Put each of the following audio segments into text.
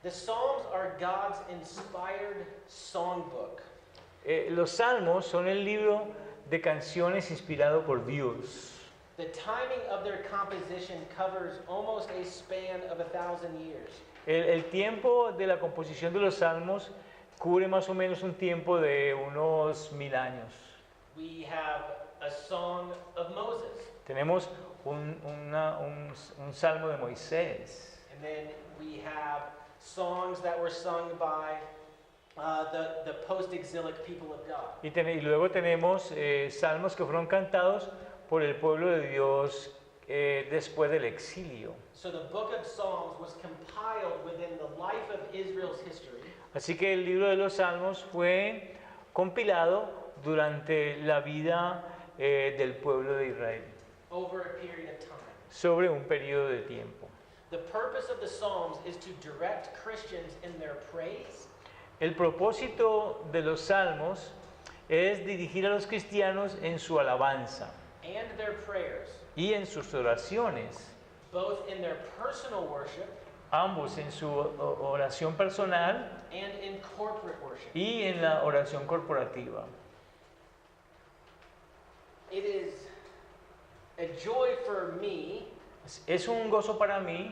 The Psalms are God's inspired songbook. Los salmos son el libro de canciones inspirado por Dios. The timing of their composition covers almost a span of 1,000 years. El tiempo de la composición de los salmos cubre más o menos un tiempo de unos 1000 años. We have a song of Moses, Tenemos un salmo de Moisés. and then we have songs that were sung by the post-exilic people of God. Y luego tenemos salmos que fueron cantados por el pueblo de Dios después del exilio. So the book of Psalms was compiled within the life of Israel's history. Así que el libro de los salmos fue compilado durante la vida del pueblo de Israel, Over a period of time. sobre un periodo de tiempo. The purpose of the Psalms is to direct Christians in their praise El propósito de los salmos es dirigir a los cristianos en su alabanza and their prayers, y en sus oraciones, both in their personal worship ambos en su oración personal and in corporate worship. y en la oración corporativa. It is a joy for me Es un gozo para mí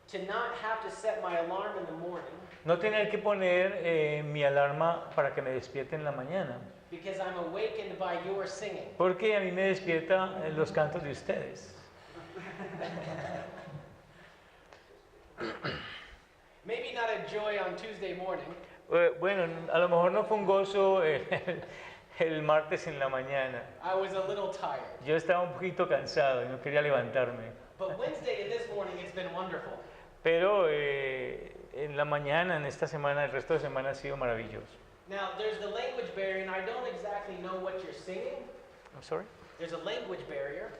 to not have to set my alarm in the morning no tener que poner mi alarma para que me despierte en la mañana, because I'm awakened by your singing. porque a mí me despierta los cantos de ustedes. Maybe not a joy on Tuesday morning, Bueno, a lo mejor no fue un gozo el martes en la mañana. I was a little tired. Yo estaba un poquito cansado y no quería levantarme. But Wednesday and this morning, it's been wonderful. Pero en la mañana, en esta semana, el resto de semana ha sido maravilloso. Now, there's the language barrier, and I don't exactly know what you're singing. I'm sorry. There's a language barrier,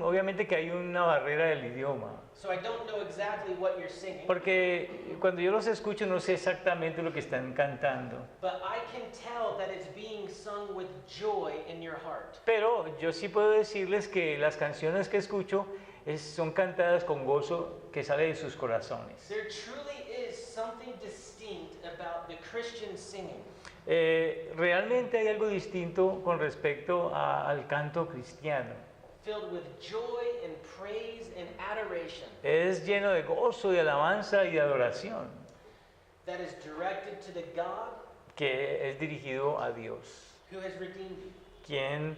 Obviamente que hay una barrera del idioma. so I don't know exactly what you're singing. Porque cuando yo los escucho no sé exactamente lo que están cantando. But I can tell that it's being sung with joy in your heart. Pero yo sí puedo decirles que las canciones que escucho son cantadas con gozo que sale de sus corazones. There truly is something distinct about the Christian singing. Realmente hay algo distinto con respecto al canto cristiano. Filled with joy and praise and adoration Es lleno de gozo, de alabanza y de adoración, that is directed to the God que es dirigido a Dios, who has redeemed you. quien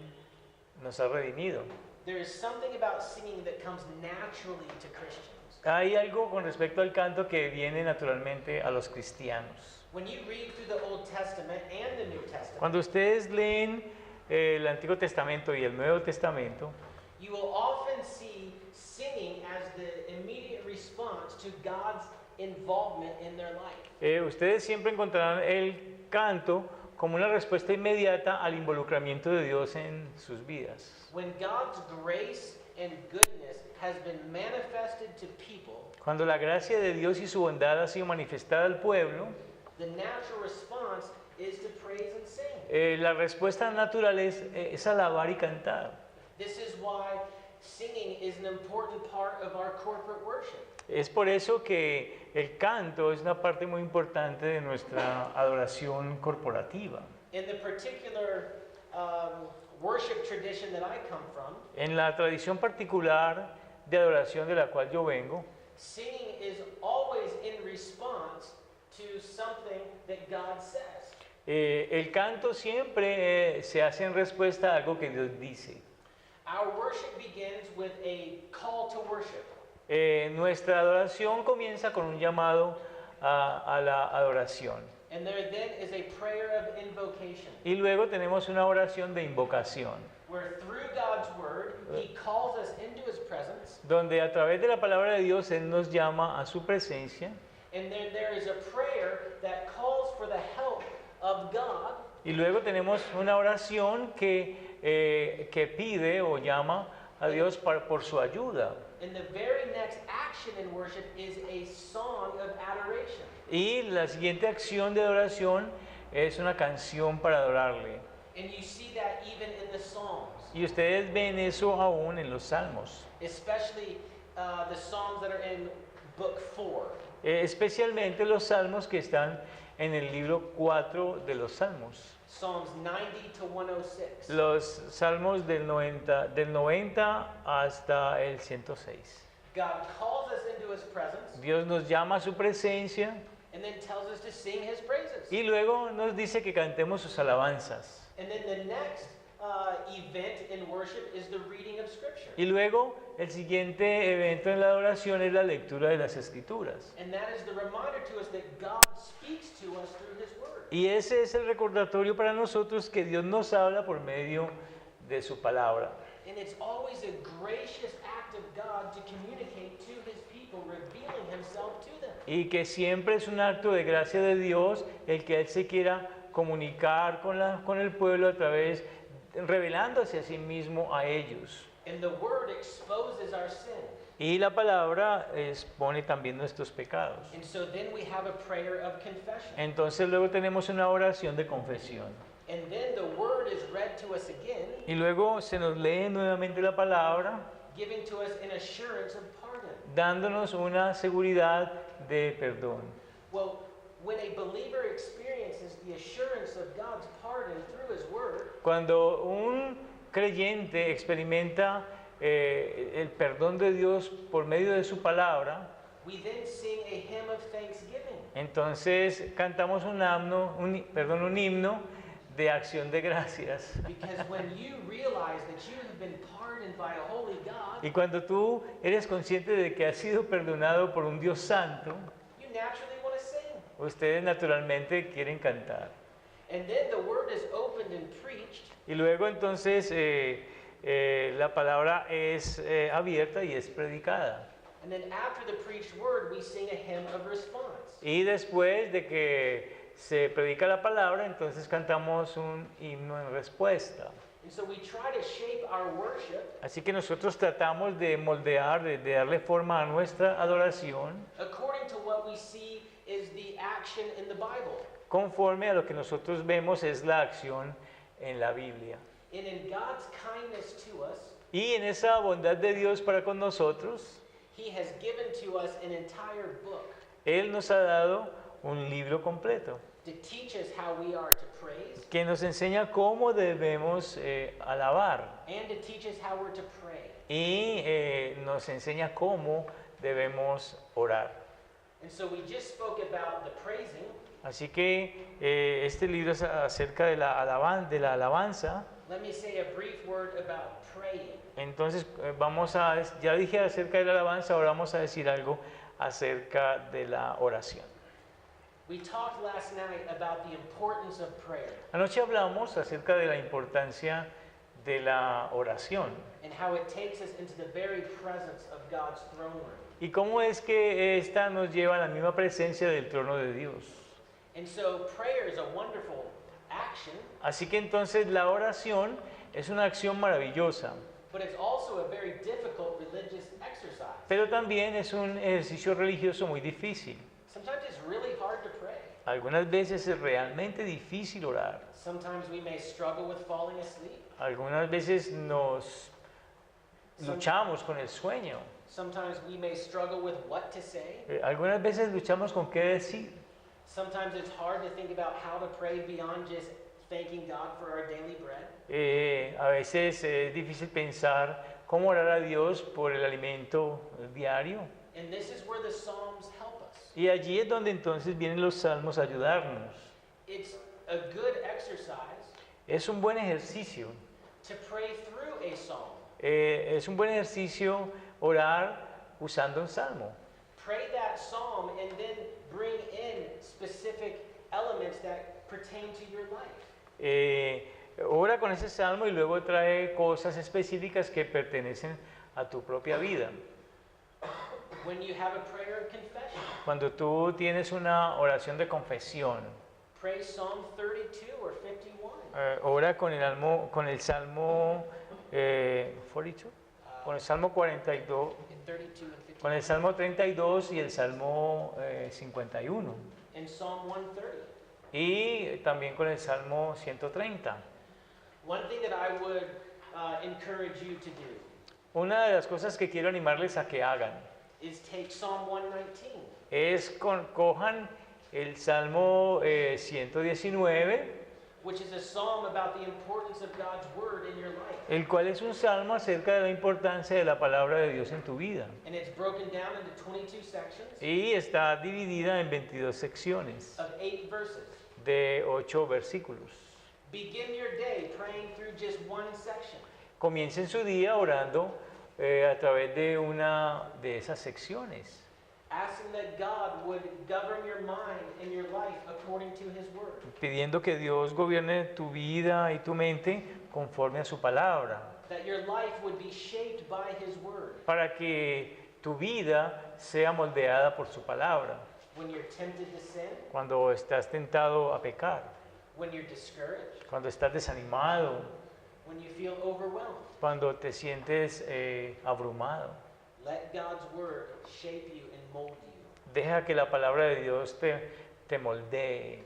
nos ha redimido. There is something about singing that comes naturally to Christians. Hay algo con respecto al canto que viene naturalmente a los cristianos. When you read through the Old Testament and the New Testament, Cuando ustedes leen el Antiguo Testamento y el Nuevo Testamento, you will often see singing as the immediate response to God's involvement in their life. ustedes siempre encontrarán el canto como una respuesta inmediata al involucramiento de Dios en sus vidas. When God's grace and goodness has been manifested to people, Cuando la gracia de Dios y su bondad ha sido manifestada al pueblo, the natural response is to praise and sing. la respuesta natural es alabar y cantar. This is why singing is an important part of our corporate worship. Es por eso que el canto es una parte muy importante de nuestra adoración corporativa. In the particular worship tradition that I come from, En la tradición particular de adoración de la cual yo vengo, singing is always in response to something that God says. el canto siempre se hace en respuesta a algo que Dios dice. Our worship begins with a call to worship. Nuestra adoración comienza con un llamado a la adoración. And there then is a prayer of invocation, Y luego tenemos una oración de invocación, where through God's word, He calls us into His presence. donde a través de la palabra de Dios Él nos llama a su presencia. And then there is a prayer that calls for the help of God. Y luego tenemos una oración que pide o llama a Dios por su ayuda. And the very next action in worship is a song of adoration. Y la siguiente acción de adoración es una canción para adorarle. And you see that even in the Psalms, Y ustedes ven eso aún en los salmos, especially the Psalms that are in book 4. Especialmente los salmos que están en el libro 4 de los salmos. Psalms 90 to 106. Los salmos del 90 hasta el 106. God calls us into his presence Dios nos llama a su presencia and then tells us to sing his praises. y luego nos dice que cantemos sus alabanzas. And then the next event in worship is the reading of scripture. Y luego el siguiente evento en la adoración es la lectura de las escrituras. And that is the reminder to us that God speaks to us through his word. Y ese es el recordatorio para nosotros que Dios nos habla por medio de su palabra. And it's always a gracious act of God to communicate to his people, revealing himself to them. Y que siempre es un acto de gracia de Dios el que Él se quiera comunicar con el pueblo a través, revelándose a sí mismo a ellos. And the word exposes our sin. Y la palabra expone también nuestros pecados. And so then we have a prayer of confession. Entonces luego tenemos una oración de confesión. And then the word is read to us again, Y luego se nos lee nuevamente la palabra, giving to us an assurance of pardon. dándonos una seguridad de perdón. Well, when a believer experiences the assurance of God's pardon through his word, Cuando un creyente experimenta el perdón de Dios por medio de su palabra, we then sing a hymn of thanksgiving. entonces cantamos un himno de acción de gracias. Because when you realize that you have been pardoned by a holy God, Y cuando tú eres consciente de que has sido perdonado por un Dios santo, you naturally want to sing. ustedes naturalmente quieren cantar. And then the word is opened and preached, Y luego entonces la palabra es abierta y es predicada. and then after the preached word, we sing a hymn of response. Y después de que se predica la palabra, entonces cantamos un himno en respuesta. And so we try to shape our worship Así que nosotros tratamos de moldear, de darle forma a nuestra adoración according to what we see is the action in the Bible. conforme a lo que nosotros vemos es la acción en la Biblia. And in God's kindness to us, Y en esa bondad de Dios para con nosotros, he has given to us an entire book Él nos ha dado un libro completo to teach us how we are to praise que nos enseña cómo debemos alabar and to teach us how we're to pray. y nos enseña cómo debemos orar. And so we just spoke about the praising, Así que este libro es acerca de la alabanza. let me say a brief word about praying. Entonces ya dije acerca de la alabanza, ahora vamos a decir algo acerca de la oración. We talked last night about the importance of prayer Anoche hablamos acerca de la importancia de la oración and how it takes us into the very presence of God's throne room. y cómo es que esta nos lleva a la misma presencia del trono de Dios. And so prayer is a wonderful action, Así que entonces la oración es una acción maravillosa, but it's also a very difficult religious exercise. pero también es un ejercicio religioso muy difícil. Sometimes it's really hard to pray. Algunas veces es realmente difícil orar. Sometimes we may struggle with falling asleep. Algunas veces nos luchamos con el sueño. Sometimes we may struggle with what to say. Algunas veces luchamos con qué decir. Sometimes it's hard to think about how to pray beyond just thanking God for our daily bread. A veces es difícil pensar cómo orar a Dios por el alimento diario. And this is where the Psalms help us. Y allí es donde entonces vienen los salmos a ayudarnos. It's a good exercise Es un buen ejercicio. to pray through a psalm. Es un buen ejercicio orar usando un salmo. Pray that psalm and then bring in specific elements that pertain to your life. Ora con ese salmo y luego trae cosas específicas que pertenecen a tu propia vida. When you have a prayer of confession, Cuando tú tienes una oración de confesión, pray Psalm 32 or 51. ora con el salmo 42, con el salmo 42, 32 and 51. con el salmo 32 y el salmo 51. And Psalm 130. Y también con el salmo 130. One thing that I would encourage you to do Una de las cosas que quiero animarles a que hagan is take Psalm 119. Cojan el Salmo 119, Which is a psalm about the importance of God's word in your life. el cual es un salmo acerca de la importancia de la palabra de Dios en tu vida. And it's broken down into 22 sections Y está dividida en 22 secciones of 8 verses. de 8 versículos. Begin your day praying through just one section. Comiencen su día orando a través de una de esas secciones, Asking that God would govern your mind and your life according to his word. pidiendo que Dios gobierne tu vida y tu mente conforme a su palabra, That your life would be shaped by his word. para que tu vida sea moldeada por su palabra. When you're tempted to sin, Cuando estás tentado a pecar, when you're discouraged, cuando estás desanimado, when you feel overwhelmed, cuando te sientes abrumado, let God's word shape you and mold you. deja que la palabra de Dios te moldee.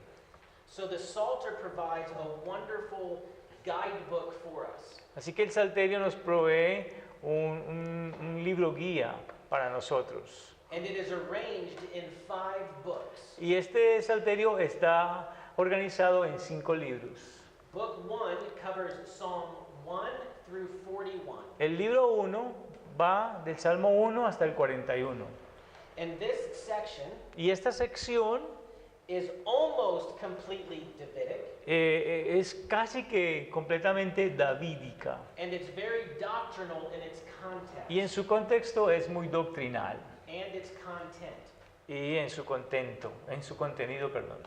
So the Psalter provides a wonderful guidebook for us. Así que el Salterio nos provee un libro guía para nosotros. And it is arranged in 5 books. Y este Salterio está organizado en 5 libros. Book 1 covers Psalm 1 through 41. El libro 1 va del Salmo 1 hasta el 41. And this section Y esta sección is almost completely Davidic, es casi que completamente davídica. and it's very doctrinal in its context Y en su contexto es muy doctrinal. and its content. Y en su contenido, perdón.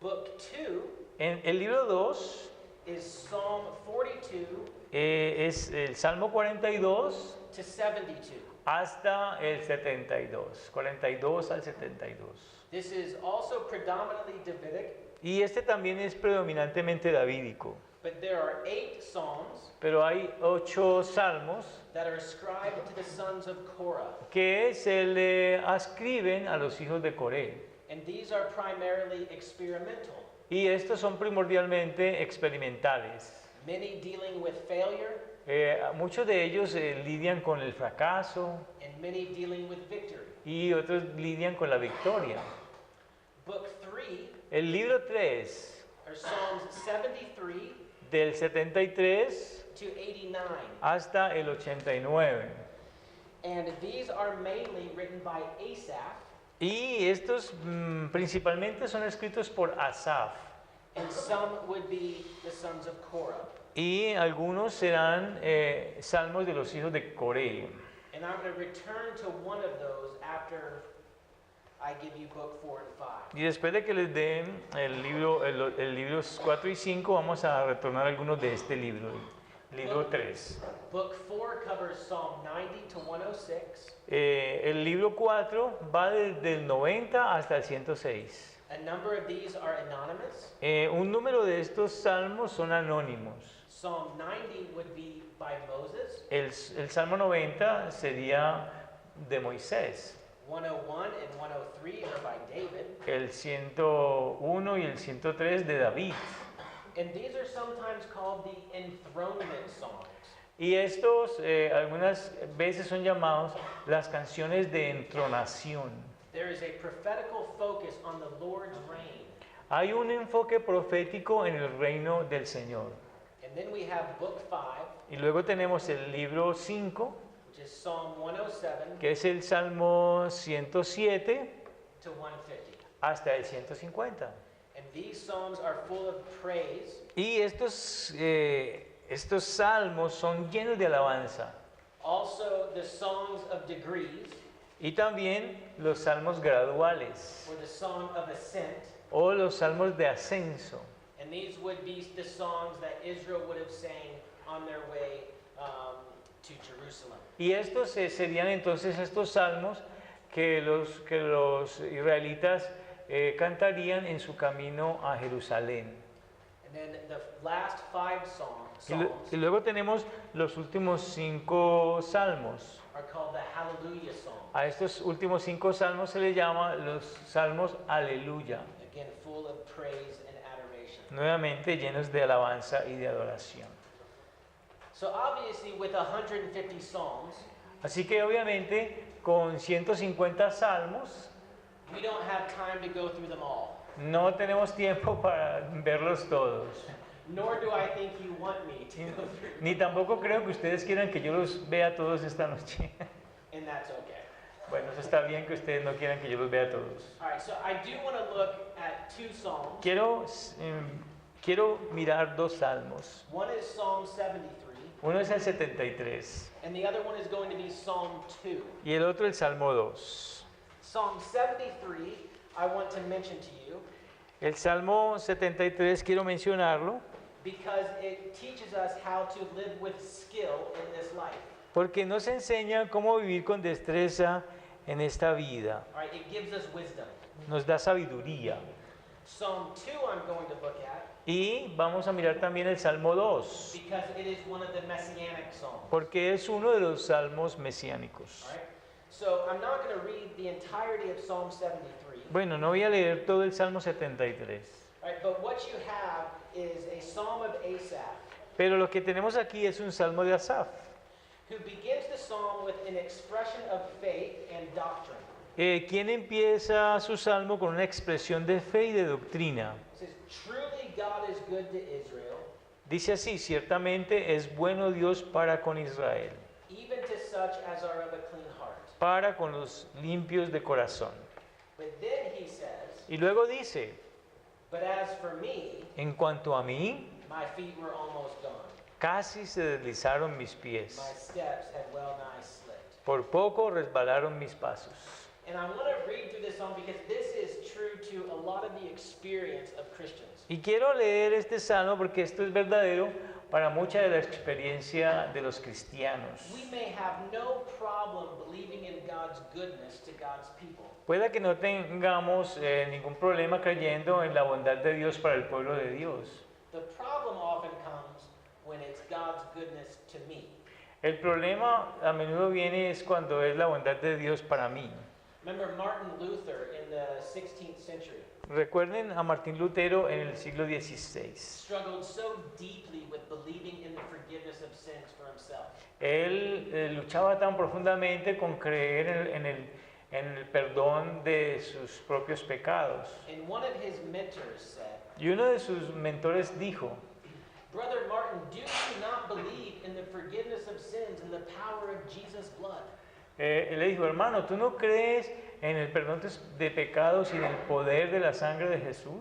Book 2 En el libro 2 is Psalm 42 es el Salmo 42 to 72. hasta el 72, 42 al 72. This is also predominantly Davidic, Y este también es predominantemente davídico. but there are 8 psalms Pero hay 8 salmos that are ascribed to the sons of Korah, que se le ascriben a los hijos de Coré. and these are primarily experimental, Y estos son primordialmente experimentales. many dealing with failure Muchos de ellos lidian con el fracaso and many dealing with victory. y otros lidian con la victoria. Book 3 El libro 3, are Psalms 73 del 73 to 89, hasta el 89. and these are mainly written by Asaph, Y estos principalmente son escritos por Asaf. and some would be the sons of Korah. Y algunos serán salmos de los hijos de Coré. And I'm going to return to one of those after I give you book 4 and 5. Y después de que les den el libros 4 y 5, vamos a retornar a algunos de este libro, el libro 3. Book 4 covers Psalm 90 to 106. El libro 4 va desde el 90 hasta el 106. A number of these are anonymous. Un número de estos salmos son anónimos. Psalm 90 would be by Moses. El Salmo 90 sería de Moisés. 101 and 103 are by David. El 101 y el 103 de David. And these are sometimes called the enthronement songs. Y estos algunas veces son llamados las canciones de entronación. There is a prophetical focus on the Lord's reign. Hay un enfoque profético en el reino del Señor. And then we have book 5, Y luego tenemos el libro 5, which is Psalm 107 que es el Salmo 107 to 150. hasta el 150. And these psalms are full of praise. Y estos salmos son llenos de alabanza. Also, the songs of degrees, Y también los salmos graduales or the song of ascent. o los salmos de ascenso. And these would be the songs that Israel would have sang on their way to Jerusalem. Y estos serían entonces estos salmos que los israelitas cantarían en su camino a Jerusalén. And then the last 5 psalms Y luego tenemos los últimos 5 salmos. are called the Hallelujah songs. A estos últimos 5 salmos se les llama los salmos aleluya, Again, full of praise and adoration. nuevamente llenos de alabanza y de adoración. So obviously with 150 psalms, Así que obviamente con 150 salmos. We don't have time to go through them all. No tenemos tiempo para verlos todos. Nor do I think you want me to go through them. Ni tampoco creo que ustedes quieran que yo los vea todos esta noche. And that's okay. Bueno, eso está bien que ustedes no quieran que yo los vea todos. All right, so I do want to look at two Psalms. Quiero mirar dos salmos. One is Psalm 73, Uno es el 73 and the other one is going to be Psalm 2. y el otro el Salmo 2. Psalm 73, I want to mention to you El Salmo 73 quiero mencionarlo because it teaches us how to live with skill in this life. porque nos enseña cómo vivir con destreza en esta vida. All right, it gives us wisdom. Nos da sabiduría. Psalm 2 I'm going to look at Y vamos a mirar también el Salmo 2, because it is one of the messianic psalms. porque es uno de los salmos mesiánicos. All right? So I'm not going to read the entirety of Psalm 73. Bueno, no voy a leer todo el Salmo 73, All right, but what you have is a psalm of Asaph, pero lo que tenemos aquí es un Salmo de Asaf, who begins the psalm with an expression of faith and doctrine. quien empieza su salmo con una expresión de fe y de doctrina. It says, "Truly God is good to Israel, Dice así: ciertamente es bueno Dios para con Israel, even to such as are of a clean heart." para con los limpios de corazón. But then he says, Y luego dice: "But as for me, en cuanto a mí, my feet were almost gone. casi se deslizaron mis pies, My steps had well nigh slipped." por poco resbalaron mis pasos. And I want to read through this psalm because this is true to a lot of the experience of Christians. Y quiero leer este salmo porque esto es verdadero para mucha de la experiencia de los cristianos. We may have no problem believing in God's goodness to God's people. Pueda que no tengamos ningún problema creyendo en la bondad de Dios para el pueblo de Dios. The problem often comes when it's God's goodness to me. El problema a menudo viene es cuando es la bondad de Dios para mí. Remember Martin Luther in the 16th century Recuerden a Martín Lutero en el siglo XVI. struggled so deeply with believing in the forgiveness of sins for himself. Él luchaba tan profundamente con creer en el perdón de sus propios pecados. And one of his mentors said, Y uno de sus mentores dijo: "Brother Martin, do you not believe in the forgiveness of sins and the power of Jesus' blood?" Él le dijo: hermano, ¿tú no crees en el perdón de pecados y en el poder de la sangre de Jesús?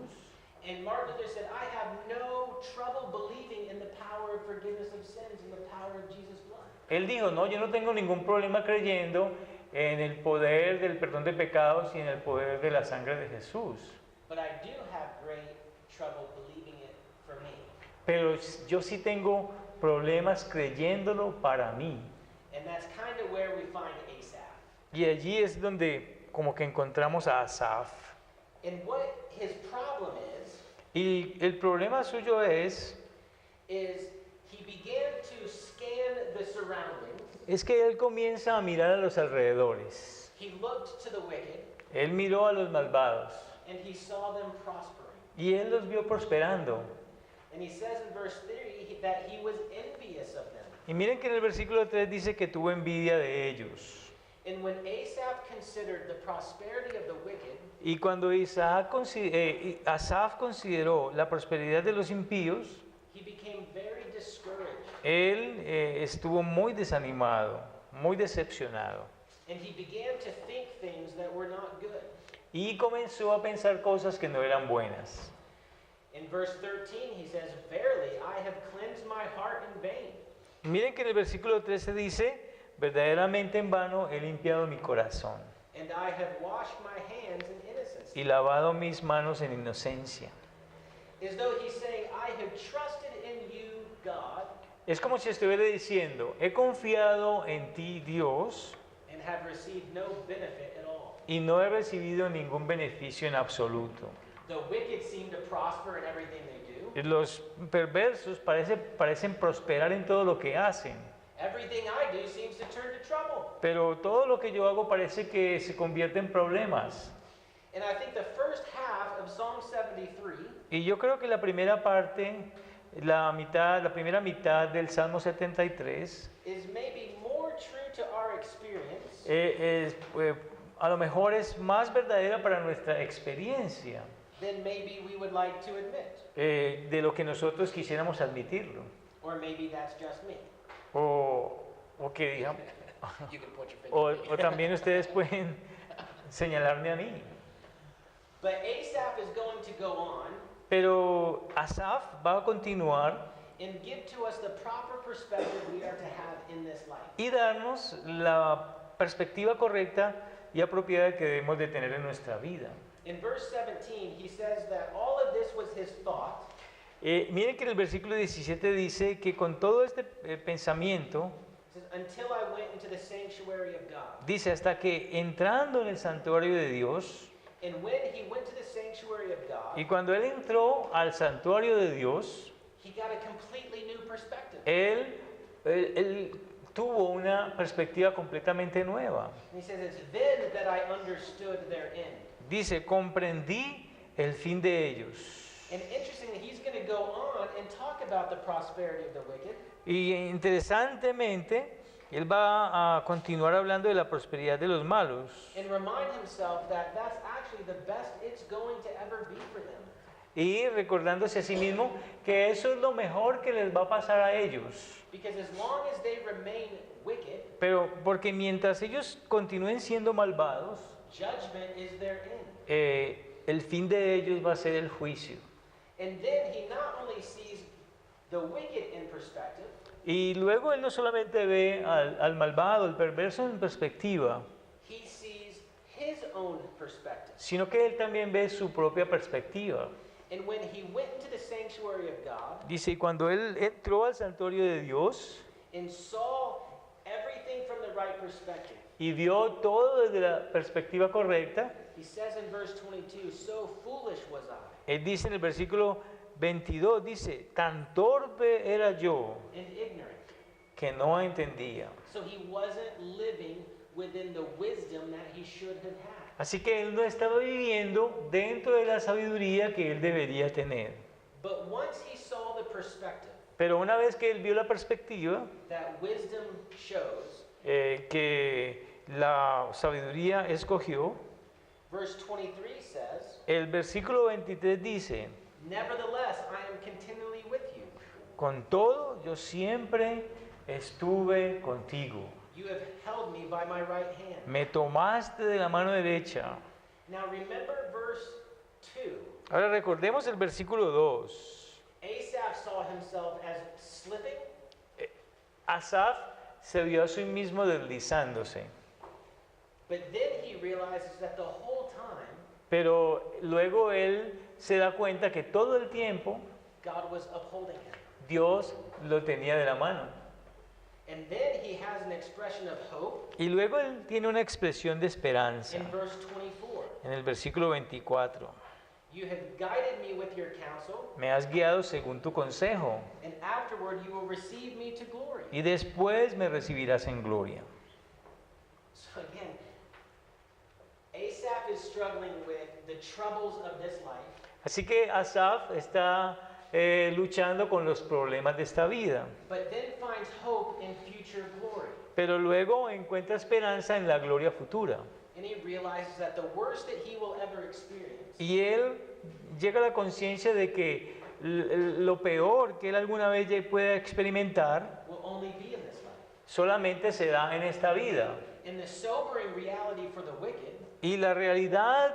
And Martin Luther said, "I have no trouble believing in the power of forgiveness of sins and the power of Jesus' blood." Él dijo: no, yo no tengo ningún problema creyendo en el poder del perdón de pecados y en el poder de la sangre de Jesús. But I do have great trouble believing it for me. Pero yo sí tengo problemas creyéndolo para mí. And that's kind of where we find Asaph. Y allí es donde como que encontramos a Asaf. And what his problem Y el problema suyo is he began to scan the surroundings. es que él comienza a mirar a los alrededores. He looked to the wicked Él miró a los malvados and he saw them prospering. y él los vio prosperando. And he says in verse 3 that he was envious of them. Y miren que en el versículo 3 dice que tuvo envidia de ellos. And when Asaph considered the prosperity of the wicked, Y cuando Asaf consideró la prosperidad de los impíos, he became very discouraged. él estuvo muy desanimado, muy decepcionado. And he began to think things that were not good. Y comenzó a pensar cosas que no eran buenas. In verse 13, he says, "Verily, I have cleansed my heart in vain, Miren que en el versículo 13 dice: verdaderamente en vano he limpiado mi corazón and I have washed my hands in innocence." y lavado mis manos en inocencia. As though he's saying, "I have trusted in you, God, Es como si estuviera diciendo: he confiado en ti, Dios, and have received no benefit at all." y no he recibido ningún beneficio en absoluto. The wicked seem to prosper in everything they do. Los perversos parecen prosperar en todo lo que hacen, Everything I do seems to turn to trouble. pero todo lo que yo hago parece que se convierte en problemas. And I think the first half of Psalm 73 Y yo creo que la primera parte, la primera mitad del Salmo 73 is maybe more true to our experience a lo mejor es más verdadera para nuestra experiencia than maybe we would like to admit. de lo que nosotros quisiéramos admitirlo. Or maybe that's just me. O que digamos, You can put your finger. o también ustedes pueden señalarme a mí. But Asaph is going to go on Pero Asaf va a continuar and give to us the proper perspective we are to have in this life. y darnos la perspectiva correcta y apropiada que debemos de tener en nuestra vida. In verse 17, he says that all of this was his thought, Miren que en el versículo 17 dice que con todo este pensamiento, it says, until I went into the sanctuary of God. dice hasta que entrando en el santuario de Dios, And when he went to the sanctuary of God, y cuando él entró al santuario de Dios, he got a completely new perspective. él tuvo una perspectiva completamente nueva. And he says, it's then that I understood their end. Dice, comprendí el fin de ellos. And interestingly, he's going to go on and talk about the prosperity of the wicked. Y interesantemente, él va a continuar hablando de la prosperidad de los malos. And remind himself that that's actually the best it's going to ever be for them. Y recordándose a sí mismo que eso es lo mejor que les va a pasar a ellos. Because as long as they remain wicked, Pero porque mientras ellos continúen siendo malvados, judgment is their end. el fin de ellos va a ser el juicio. And then he not only sees the wicked in perspective, Y luego él no solamente ve al malvado, al perverso en perspectiva, he sees his own perspective. sino que él también ve su propia perspectiva. And when he went into the sanctuary of God Dice, y cuando él entró al santuario de Dios and saw everything from the right perspective, y vio todo desde la perspectiva correcta, he says in verse 22, so foolish was I él dice en el versículo 22, dice, tan torpe era yo and ignorant. que no entendía. So he wasn't living within the wisdom that he should have had. Así que él no estaba viviendo dentro de la sabiduría que él debería tener. But once he saw the perspective Pero una vez que él vio la perspectiva, that wisdom shows, que la sabiduría escogió, verse 23 says, el versículo 23 dice, nevertheless, I am continually with you. con todo yo siempre estuve contigo. You have held me by my right hand. Me tomaste de la mano derecha. Now remember verse 2. Ahora recordemos el versículo 2. Asaph saw himself as slipping, Asaf se vio a sí mismo deslizándose, but then he realizes that the whole time pero luego él se da cuenta que todo el tiempo God was upholding him. Dios lo tenía de la mano. And then he has an expression of hope Y luego él tiene una expresión de esperanza in verse 24. en el versículo 24. You have guided me with your counsel, Me has guiado según tu consejo and afterward you will receive me to glory. y después me recibirás en gloria. So again, Asaph is struggling with the troubles of this life, Así que Asaf está luchando con los problemas de esta vida, but then finds hope in future glory. pero luego encuentra esperanza en la gloria futura. And he realizes that the worst that he will ever experience Y él llega a la conciencia de que lo peor que él alguna vez pueda experimentar will only be in this life. solamente se da en esta vida. And the sobering reality for the wicked Y la realidad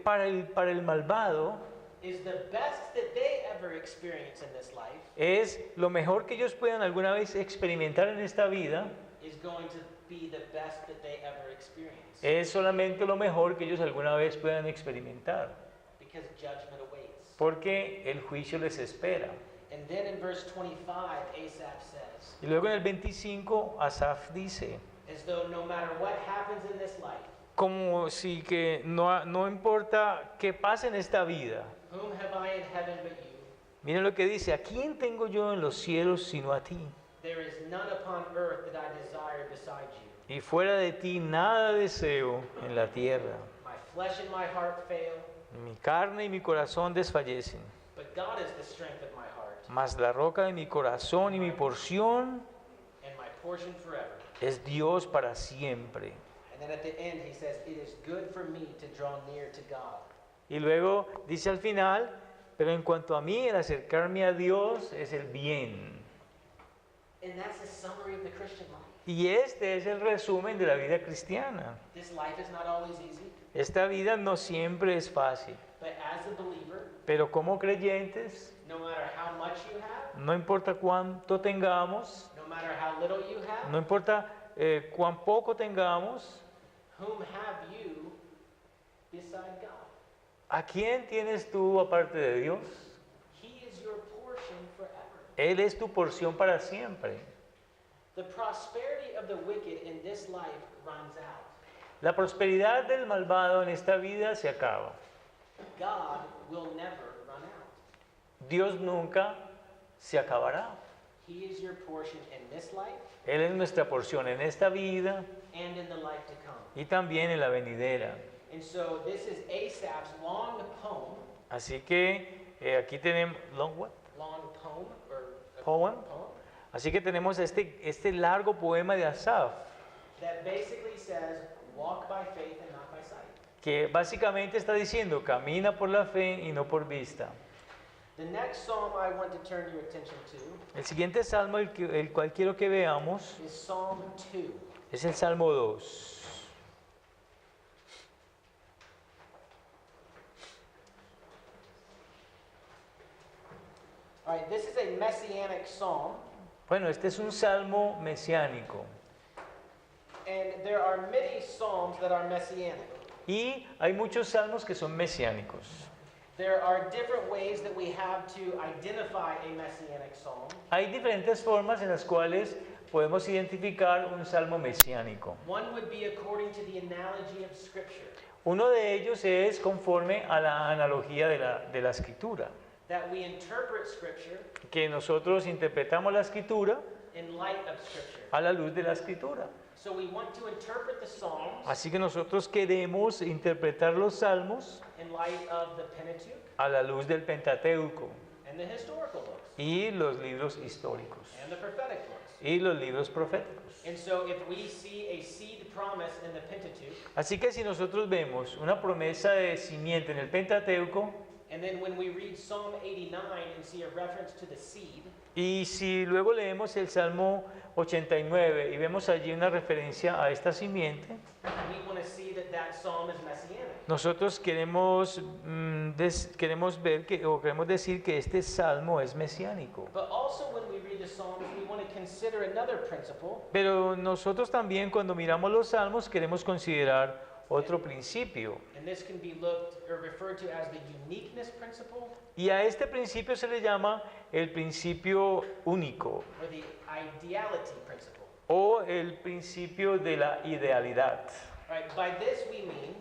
para el malvado is the best that they ever experience in this life es lo mejor que ellos puedan alguna vez experimentar en esta vida, is going to be the best that they ever experience. es solamente lo mejor que ellos alguna vez puedan experimentar, Because judgment awaits. porque el juicio les espera. And then in verse 25, Asaph says, Y luego en el 25, Asaf dice, as though no matter what happens in this life, como si que no importa qué pase en esta vida. whom have I in heaven but you? Miren lo que dice, ¿a quién tengo yo en los cielos sino a ti? There is none upon earth that I desire beside you. Y fuera de ti nada deseo en la tierra. My flesh and my heart fail, Mi carne y mi corazón desfallecen, but God is the strength of my heart mas la roca de mi corazón y mi porción and my portion forever. es Dios para siempre. And then at the end he says, it is good for me to draw near to God. Y luego dice al final, pero en cuanto a mí, el acercarme a Dios es el bien. And that's a summary of the Christian life. Y este es el resumen de la vida cristiana. This life is not always easy, Esta vida no siempre es fácil, but as a believer, pero como creyentes, no matter how much you have, no importa cuánto tengamos, no matter how little you have, no importa cuán poco tengamos, whom have you beside God? ¿a quién tienes tú aparte de Dios? He is your portion forever. Él es tu porción para siempre. The prosperity of the wicked in this life runs out. La prosperidad del malvado en esta vida se acaba. God will never run out. Dios nunca se acabará. He is your portion in this life Él es nuestra porción en esta vida and in the life to come. y también en la venidera. And so this is Asaph's long poem, Así que aquí tenemos long what? long poem or Poem. poem Así que tenemos este largo poema de Asaf, that basically says, walk by faith and not by sight. que básicamente está diciendo, camina por la fe y no por vista. The next psalm I want to turn your attention to El siguiente salmo, el cual quiero que veamos, is Psalm 2. es el Salmo 2. All right, this is a messianic psalm, Bueno, este es un salmo mesiánico. and there are many psalms that are messianic. Y hay muchos salmos que son mesiánicos. There are different ways that we have to identify a messianic psalm. Hay diferentes formas en las cuales podemos identificar un salmo mesiánico. One would be according to the analogy of Scripture, Uno de ellos es conforme a la analogía de la escritura, that we interpret Scripture que nosotros interpretamos la escritura in light of Scripture. a la luz de la escritura. So we want to interpret the Psalms Así que nosotros queremos interpretar los salmos in light of the Pentateuch a la luz del Pentateuco and the historical books y los libros históricos and the prophetic books. y los libros proféticos. And so if we see a seed promise in the Pentateuch, Así que si nosotros vemos una promesa de simiente en el Pentateuco, and then when we read Psalm 89 and see a reference to the seed, y si luego leemos el Salmo 89 y vemos allí una referencia a esta simiente, we want to see that that psalm is messianic. nosotros queremos ver o queremos decir que este salmo es mesiánico. But also when we read the Psalms, we want to consider another principle, Pero nosotros también cuando miramos los salmos queremos considerar otro principio. and this can be looked or referred to as the uniqueness principle Y a este principio se le llama el principio único or the ideality principle. o el principio de la idealidad. Right? By this we mean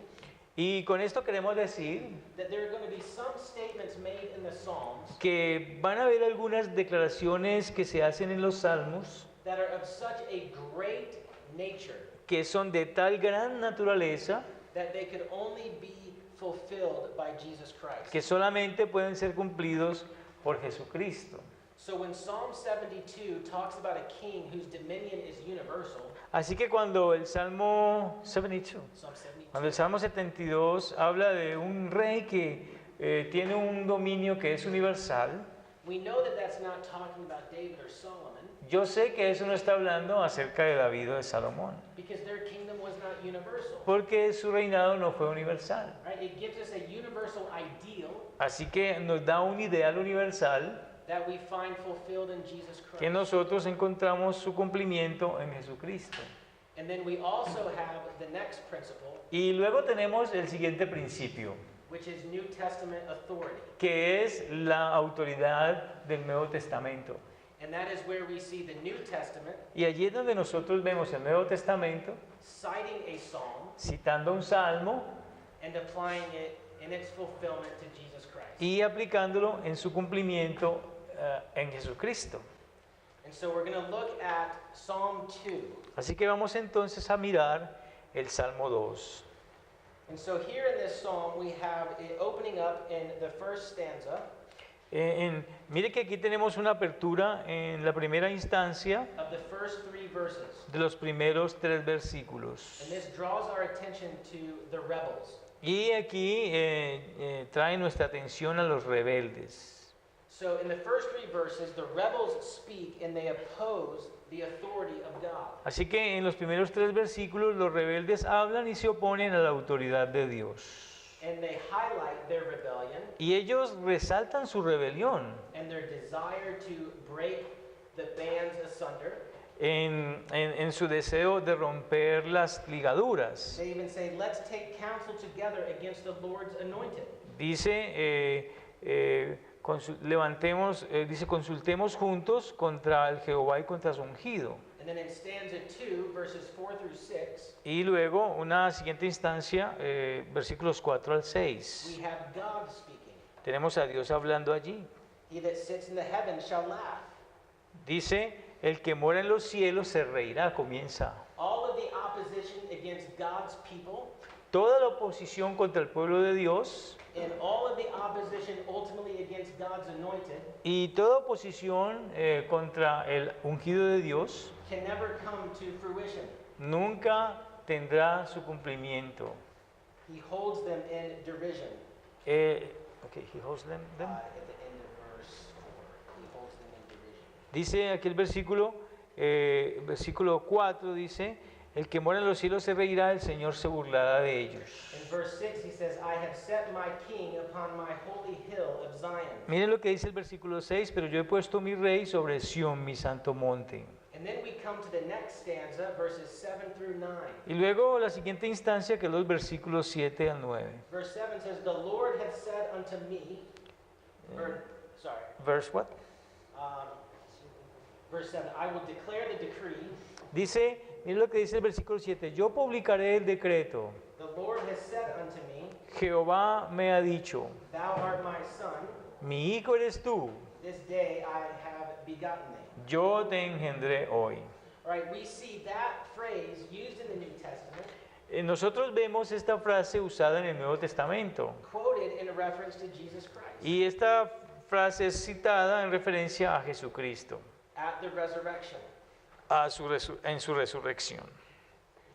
Y con esto queremos decir that there are going to be some statements made in the Psalms que van a haber algunas declaraciones que se hacen en los salmos that are of such a great nature que son de tal gran naturaleza that they could only be fulfilled by Jesus Christ. que solamente pueden ser cumplidos por Jesucristo. So when Psalm 72 talks about a king whose dominion is universal, Así que cuando el Salmo 72, Psalm 72, cuando el Salmo 72 habla de un rey que tiene un dominio que es universal, we know that that's not talking about David or Solomon yo sé que eso no está hablando acerca de David o de Salomón, because their kingdom was not universal. porque su reinado no fue universal. Right? It gives us a universal ideal Así que nos da un ideal universal that we find fulfilled in Jesus que Christ. nosotros encontramos su cumplimiento en Jesucristo. And then we also have the next principle, Y luego tenemos el siguiente principio, which is New Testament authority. que es la autoridad del Nuevo Testamento. And that is where we see the New Testament Y allí es donde nosotros vemos el Nuevo Testamento citing a psalm citando un salmo and applying it in its fulfillment to Jesus Christ. y aplicándolo en su cumplimiento en Jesucristo. And so we're going to look at Psalm 2. Así que vamos entonces a mirar el Salmo 2. And so here in this psalm we have it opening up in the first stanza. Mire que aquí tenemos una apertura en la primera instancia of the first 3 verses. de los primeros 3 versículos. And this draws our attention to the rebels. Y aquí trae nuestra atención a los rebeldes. So in the first 3 verses, the rebels speak and they oppose the authority of God. Así que en los primeros 3 versículos los rebeldes hablan y se oponen a la autoridad de Dios. And they highlight their rebellion Y ellos resaltan su rebelión and their desire to break the bands asunder. en su deseo de romper las ligaduras. They even say, let's take counsel together against the Lord's anointed. Dice, dice, consultemos juntos contra el Jehová y contra su ungido. And then in stanza 2, verses 4 through 6, Y luego una siguiente instancia, versículos 4 al we 6. have God speaking. Tenemos a Dios hablando allí. He that sits in the heavens shall laugh. Dice, el que mora en los cielos se reirá, comienza. All of the opposition against God's people Toda la oposición contra el pueblo de Dios and all of the opposition ultimately against God's anointed y toda oposición contra el ungido de Dios can never come to fruition. nunca tendrá su cumplimiento. He holds them in derision. Okay, he holds them. At the end of verse 4, he holds them in derision. Dice aquí el versículo 4, dice, el que mora en los cielos se reirá, el Señor se burlará de ellos. In verse 6, he says, I have set my king upon my holy hill of Zion. Miren lo que dice el versículo 6, pero yo he puesto mi rey sobre Sión, mi santo monte. And then we come to the next stanza, verses 7 through 9. Y luego la siguiente instancia, que es los versículos 7 al 9. Verse 7 says, the Lord hath said unto me, Verse what? Verse 7, I will declare the decree. Dice, miren lo que dice el versículo 7, yo publicaré el decreto. The Lord has said unto me, Jehová me ha dicho, thou art my son, mi hijo eres tú, this day I have begotten thee. yo te engendré hoy. All right, we see that phrase used in the New Testament, Nosotros vemos esta frase usada en el Nuevo Testamento. quoted in reference to Jesus Christ Y esta frase es citada en referencia a Jesucristo, at the resurrection. en su resurrección.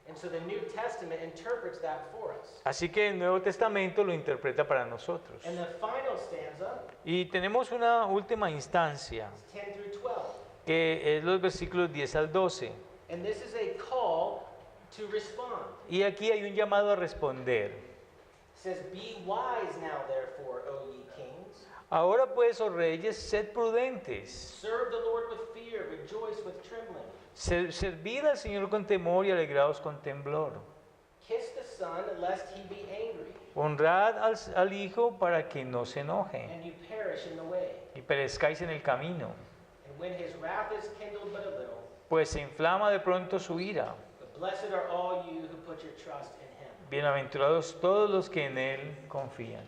And so the New Testament interprets that for us. Así que el Nuevo Testamento lo interpreta para nosotros. And the final stanza Y tenemos una última instancia, is 10 through 12. que es los versículos 10 al 12. And this is a call to respond. Y aquí hay un llamado a responder. It says, be wise now therefore, O ye kings. Ahora pues, oh reyes, sed prudentes. Serve the Lord with fear, rejoice with trembling. Servid al Señor con temor y alegraos con temblor. Kiss the Son, lest he be angry, Honrad al Hijo para que no se enoje and you perish in the way. y perezcáis en el camino, And when his wrath is kindled but a little, pues se inflama de pronto su ira. but blessed are all you who put your trust in him. Bienaventurados todos los que en Él confían.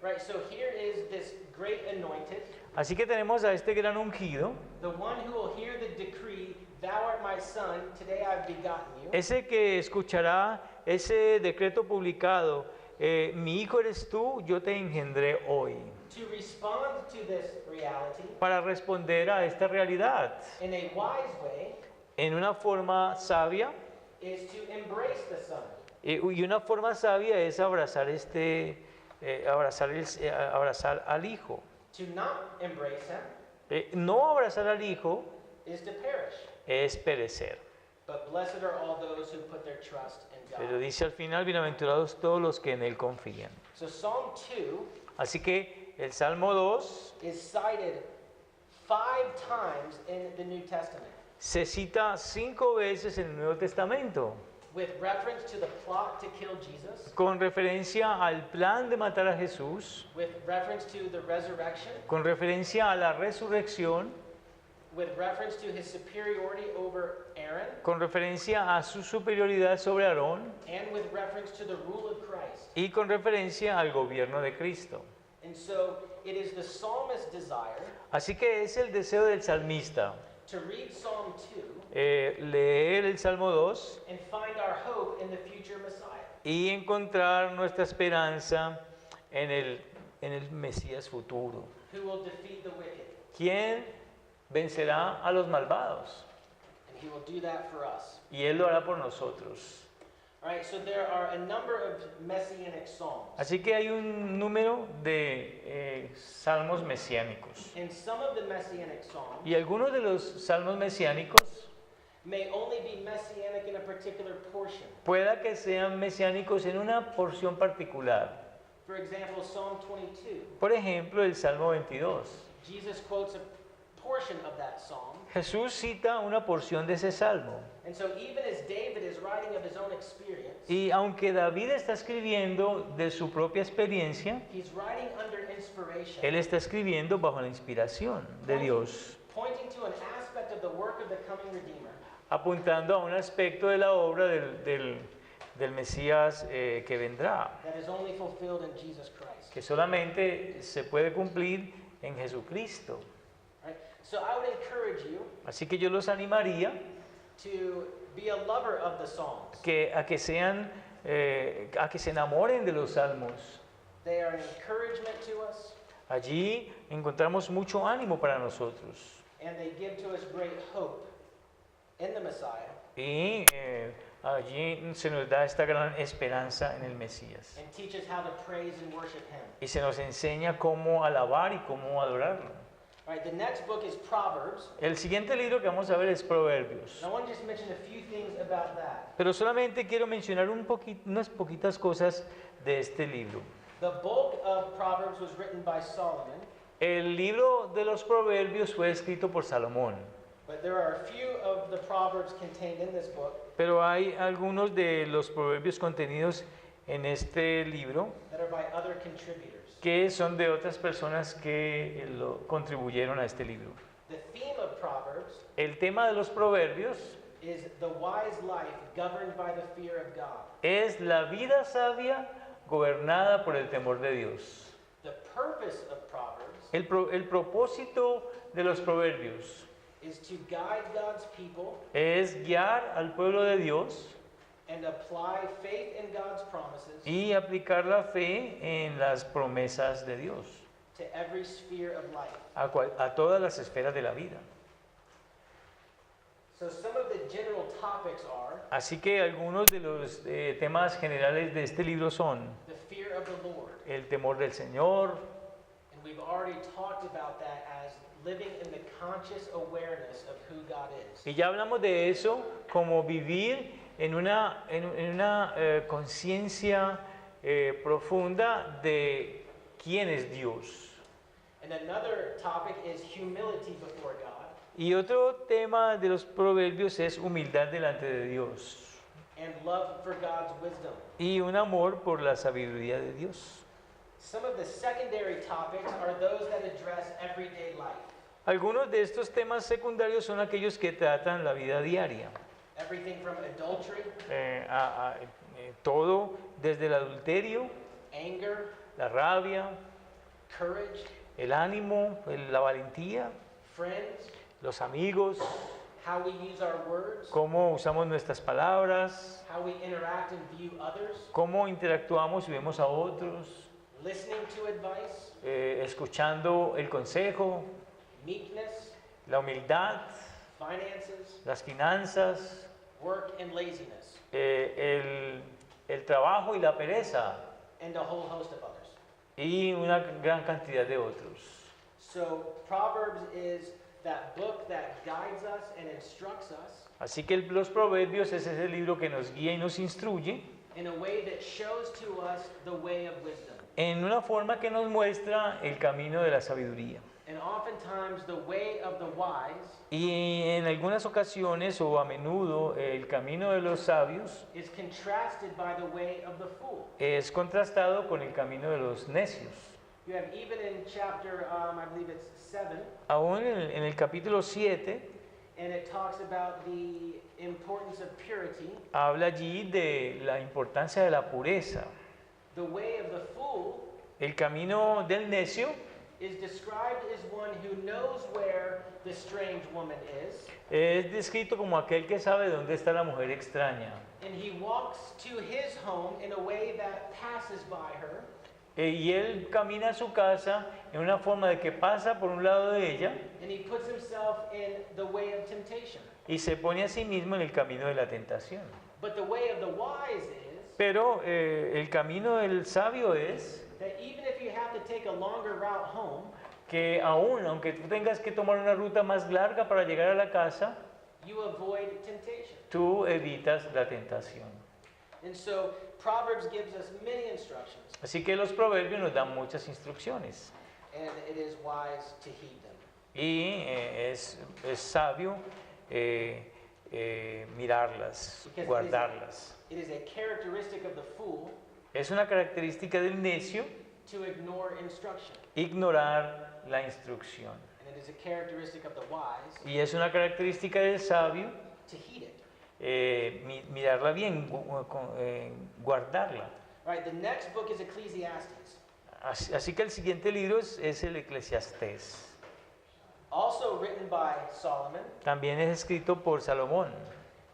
Right, so here is this great anointed, Así que tenemos a este gran ungido, the one who will hear the decree, thou art my son, today I've begotten you. ese que escuchará ese decreto publicado, mi hijo eres tú, yo te engendré hoy, To respond to this reality para responder a esta realidad in a wise way en una forma sabia. is to embrace the Son. Y una forma sabia es abrazar abrazar al hijo. To not embrace him No abrazar al hijo is to perish. es perecer. But blessed are all those who put their trust in Pero God. dice al final, bienaventurados todos los que en él confían. So Psalm 2 Así que el Salmo 2 is cited 5 times in the New Testament se cita 5 veces en el Nuevo Testamento, with reference to the plot to kill Jesus, con referencia al plan de matar a Jesús, with reference to the resurrection, con referencia a la resurrección, with reference to his superiority over Aaron, con referencia a su superioridad sobre Aarón and with reference to the rule of Christ. y con referencia al gobierno de Cristo. And so it is the psalmist's desire Así que es el deseo del salmista to read Psalm 2 leer el Salmo 2 and find our hope in the future Messiah. y encontrar nuestra esperanza en en el Mesías futuro. who will defeat the wicked. ¿Quién vencerá a los malvados? And he will do that for us. Y Él lo hará por nosotros. All right, so there are a number of messianic psalms. Así que hay un número de salmos mesiánicos. And some of the messianic psalms Y algunos de los salmos mesiánicos may only be messianic in a particular portion. pueda que sean mesiánicos en una porción particular. For example, Psalm 22. Por ejemplo, el Salmo 22. Jesus quotes a portion of that psalm. Jesús cita una porción de ese salmo. And so even as David is writing of his own experience, Y aunque David está escribiendo de su propia experiencia, he's writing under inspiration, él está escribiendo bajo la inspiración de Dios, pointing to an aspect of the work of the coming Redeemer apuntando a un aspecto de la obra del Mesías que vendrá, that is only fulfilled in Jesus Christ. que solamente se puede cumplir en Jesucristo. Right? So I would encourage you Así que yo los animaría to be a lover of the Psalms. a que se enamoren de los salmos. They are an encouragement to us, Allí encontramos mucho ánimo para nosotros. and they give to us great hope in the Messiah, Y allí se nos da esta gran esperanza en el Mesías. and teach us how to praise and worship Him. Y se nos enseña cómo alabar y cómo adorarlo. All right, the next book is Proverbs. El siguiente libro que vamos a ver es Proverbios. And I want to just mention a few things about that. Pero solamente quiero mencionar unas poquitas cosas de este libro. The bulk of Proverbs was written by Solomon, El libro de los Proverbios fue escrito por Salomón, but there are a few of the Proverbs contained in this book pero hay algunos de los Proverbios contenidos en este libro that are by other contributors. que son de otras personas que contribuyeron a este libro. The theme of Proverbs El tema de los Proverbios is the wise life governed by the fear of God. es la vida sabia gobernada por el temor de Dios. The purpose of Proverbs El propósito de los Proverbios is to guide God's people es guiar al pueblo de Dios and apply faith in God's promises y aplicar la fe en las promesas de Dios to every sphere of life. a todas las esferas de la vida. So some of the general topics are Así que algunos de los temas generales de este libro son the fear of the Lord. el temor del Señor, And we've already talked about that as living in the conscious awareness of who God is. y ya hablamos de eso como vivir en una conciencia profunda de quién es Dios. And another topic is humility before God. Y otro tema de los proverbios es humildad delante de Dios And love for God's wisdom. y un amor por la sabiduría de Dios. Some of the secondary topics are those that address everyday life. Algunos de estos temas secundarios son aquellos que tratan la vida diaria. Everything from adultery, Todo desde el adulterio, anger, la rabia, courage, el ánimo, la valentía, friends, los amigos, how we use our words, cómo usamos nuestras palabras, how we interact and view others, cómo interactuamos y vemos a otros, listening to advice, escuchando el consejo, meekness, la humildad, finances, las finanzas, work, and laziness, el trabajo y la pereza and a whole host of others. y una gran cantidad de otros. So Proverbs is that book that guides us and instructs us Así que los proverbios es ese libro que nos guía y nos instruye in a way that shows to us the way of wisdom. en una forma que nos muestra el camino de la sabiduría. And oftentimes the way of the wise Y en algunas ocasiones o a menudo el camino de los sabios is contrasted by the way of the fool. es contrastado con el camino de los necios. You have even in chapter, I believe it's 7, Aún en el capítulo 7 and it talks about the importance of purity. habla allí de la importancia de la pureza. The way of the fool El camino del necio is described as one who knows where the strange woman is, es descrito como aquel que sabe dónde está la mujer extraña and he walks to his home in a way that passes by her, y él camina a su casa en una forma de que pasa por un lado de ella and he puts himself in the way of temptation. y se pone a sí mismo en el camino de la tentación. But the way of the wise is Pero el camino del sabio es that even if you have to take a longer route home, que aún, aunque tú tengas que tomar una ruta más larga para llegar a la casa, you avoid temptation. tú evitas la tentación. And so Proverbs gives us many instructions, Así que los proverbios nos dan muchas instrucciones and it is wise to heed them. y es sabio mirarlas, Because guardarlas. It is a characteristic of the fool Es una característica del necio to ignore instruction, ignorar la instrucción and it is a characteristic of the wise y es una característica del sabio to heed it. mirarla bien, guardarla. All right, the next book is Ecclesiastes, Así que el siguiente libro es el Eclesiastés. also written by Solomon. También es escrito por Salomón.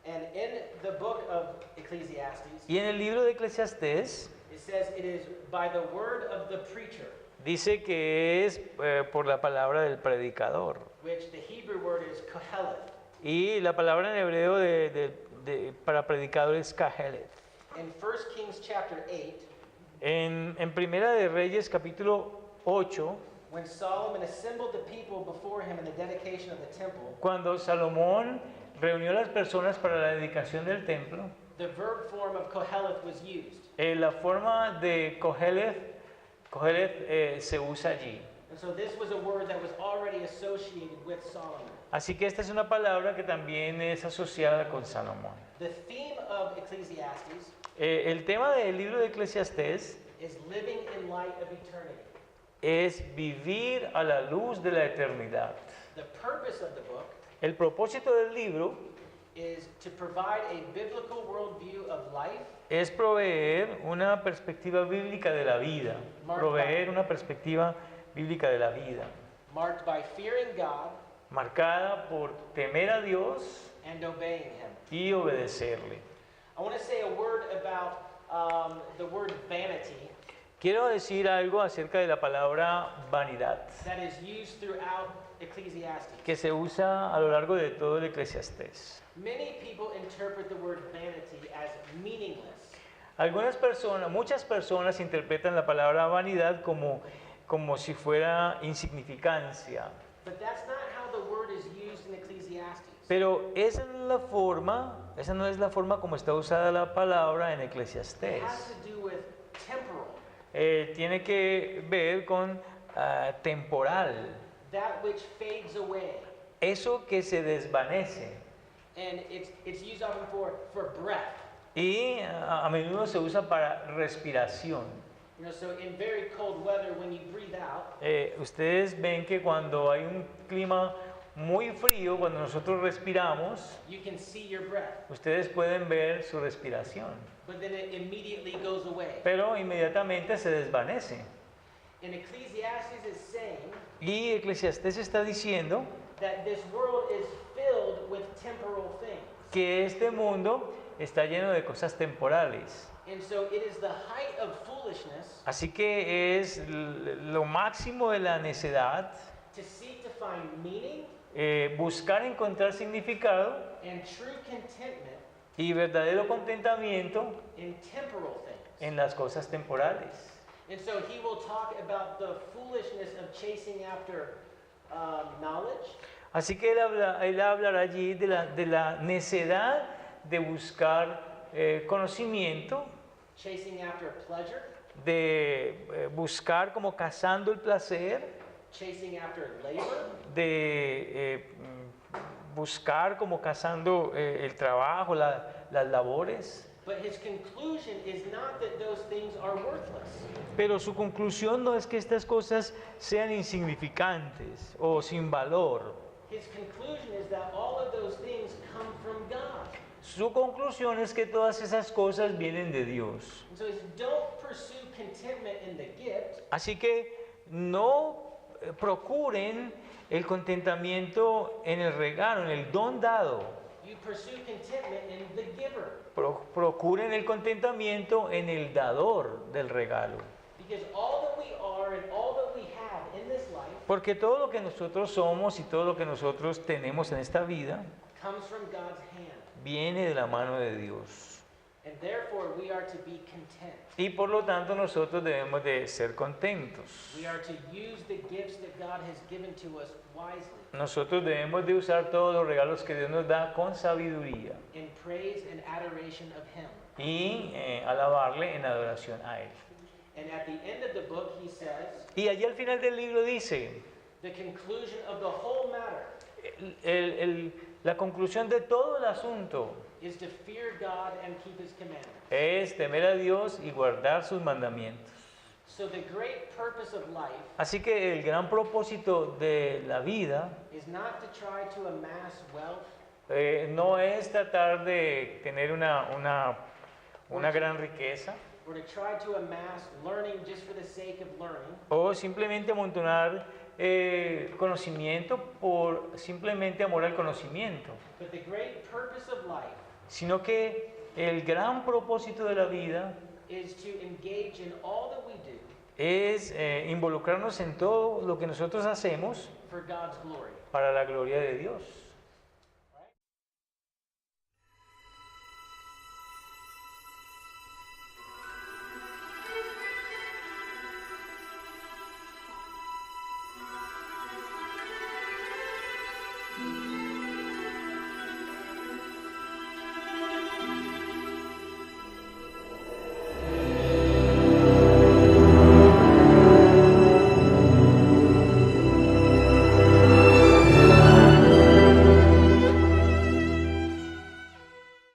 And in the book of Ecclesiastes, Y en el libro de Eclesiastés it says it is by the word of the preacher, dice que es por la palabra del predicador. which the Hebrew word is koheleth. Y la palabra en hebreo para predicador es kaheleth. In 1 Kings chapter 8, En Primera de Reyes capítulo 8, when Solomon assembled the people before him in the dedication of the temple, cuando Salomón reunió a las personas para la dedicación del templo, the verb form of koheleth was used. la forma de koheleth se usa allí. And so this was a word that was already associated with Solomon. Así que esta es una palabra que también es asociada con Salomón. The theme of Ecclesiastes El tema del libro de Eclesiastés is living in light of eternity. es vivir a la luz de la eternidad. The purpose of the book El propósito del libro is to provide a biblical worldview of life, es proveer una perspectiva bíblica de la vida, proveer una perspectiva bíblica de la vida, marked by fearing God marcada por temer a Dios and obeying Him. y obedecerle. I want to say a word about the word vanity Quiero decir algo acerca de la palabra vanidad, that is used throughout Ecclesiastes. que se usa a lo largo de todo el Eclesiastés. Many people interpret the word vanity as meaningless. Muchas personas interpretan la palabra vanidad como si fuera insignificancia. But that's not how the word is used in Ecclesiastes. Pero esa no es la forma como está usada la palabra en It has Eclesiastés. to do with temporal, Tiene que ver con temporal, that which fades away. eso que se desvanece. And it's used often for breath. Y a menudo se usa para respiración. You know, so in very cold weather, when you breathe out, Ustedes ven que cuando hay un clima muy frío, cuando nosotros respiramos, you can see your breath, ustedes pueden ver su respiración, but then it immediately goes away. pero inmediatamente se desvanece. And Ecclesiastes is saying Y Eclesiastés está diciendo that this world is filled with temporal things. que este mundo está lleno de cosas temporales. And so it is the height of foolishness Así que es lo máximo de la necedad to seek to find meaning buscar encontrar significado and true contentment y verdadero contentamiento in temporal things. en las cosas temporales. And so he will talk about the foolishness of chasing after knowledge, Así que él hablará allí de la necedad de buscar conocimiento, chasing after pleasure, de buscar como cazando el placer, chasing after labor, de buscar como cazando el trabajo, las labores. but his conclusion is not that those things are worthless. Pero su conclusión no es que estas cosas sean insignificantes o sin valor. His conclusion is that all of those things come from God. Su conclusión es que todas esas cosas vienen de Dios. And so he says, don't pursue contentment in the gift, Así que no procuren el contentamiento en el regalo, en el don dado. you pursue contentment in the giver. Procuren el contentamiento en el dador del regalo. Because all Porque todo lo que nosotros somos y todo lo que nosotros tenemos en esta vida comes from God's hand. viene de la mano de Dios. And therefore we are to be content. Y por lo tanto nosotros debemos de ser contentos. We are to use the gifts that God has given to us wisely Nosotros debemos de usar todos los regalos que Dios nos da con sabiduría in praise and adoration of Him. y alabarle en adoración a Él. And at the end of the book, he says, Y allí al final del libro dice, the conclusion of the whole matter la conclusión de todo el asunto is to fear God and keep His commandments. es temer a Dios y guardar sus mandamientos. So the great purpose of life Así que el gran propósito de la vida is not to try to amass wealth no es tratar de tener una gran riqueza or to try to amass learning just for the sake of learning, o simplemente amontonar conocimiento por simplemente amor al conocimiento, but the great purpose of life sino que el gran propósito de la vida is to engage in all that we do es involucrarnos en todo lo que nosotros hacemos for God's glory. para la gloria de Dios.